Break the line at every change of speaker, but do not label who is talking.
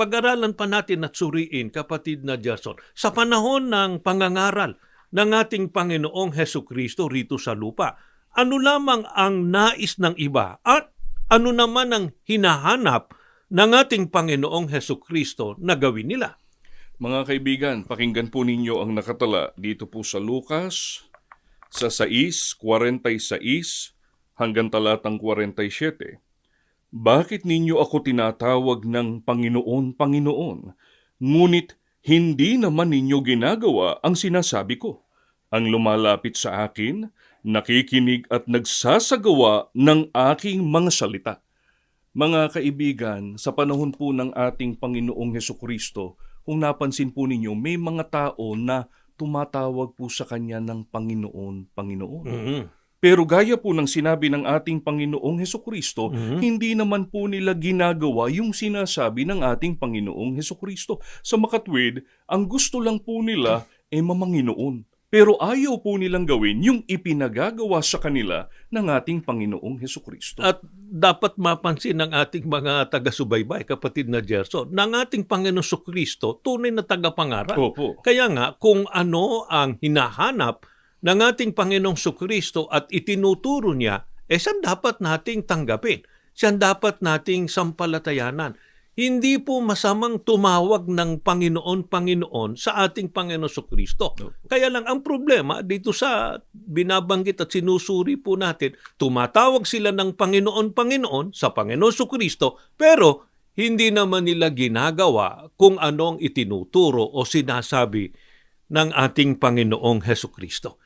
pag-aralan pa natin at suriin, kapatid na Gerson, sa panahon ng pangangaral ng ating Panginoong Hesukristo rito sa lupa, ano lamang ang nais ng iba at ano naman ang hinahanap ng ating Panginoong Hesukristo na gawin nila?
Mga kaibigan, pakinggan po ninyo ang nakatala dito po sa Lucas sa 6:46 hanggang talatang 47. Bakit ninyo ako tinatawag ng Panginoon, Panginoon? Ngunit hindi naman ninyo ginagawa ang sinasabi ko. Ang lumalapit sa akin, nakikinig at nagsasagawa ng aking mga salita. Mga kaibigan, sa panahon po ng ating Panginoong Hesukristo, kung napansin po ninyo, may mga tao na tumatawag po sa Kanya ng Panginoon, Panginoon. Pero gaya po ng sinabi ng ating Panginoong Hesukristo, hindi naman po nila ginagawa yung sinasabi ng ating Panginoong Hesukristo. Sa makatwid, ang gusto lang po nila ay mamanginoon. Pero ayaw po nilang gawin yung ipinagagawa sa kanila ng ating Panginoong Hesukristo.
At dapat mapansin ng ating mga taga-subaybay, kapatid na Gerson, ng ating Panginoong Hesukristo, tunay na tagapangaral.
Opo.
Kaya nga, kung ano ang hinahanap ng ating Panginoong Hesukristo at itinuturo niya, saan dapat nating tanggapin? Saan dapat nating sampalatayanan? Hindi po masamang tumawag ng Panginoon, Panginoon sa ating Panginoong Hesukristo. Kaya lang ang problema dito sa binabanggit at sinusuri po natin, tumatawag sila ng Panginoon, Panginoon sa Panginoong Hesukristo, pero hindi naman nila ginagawa kung anong itinuturo o sinasabi ng ating Panginoong Hesukristo.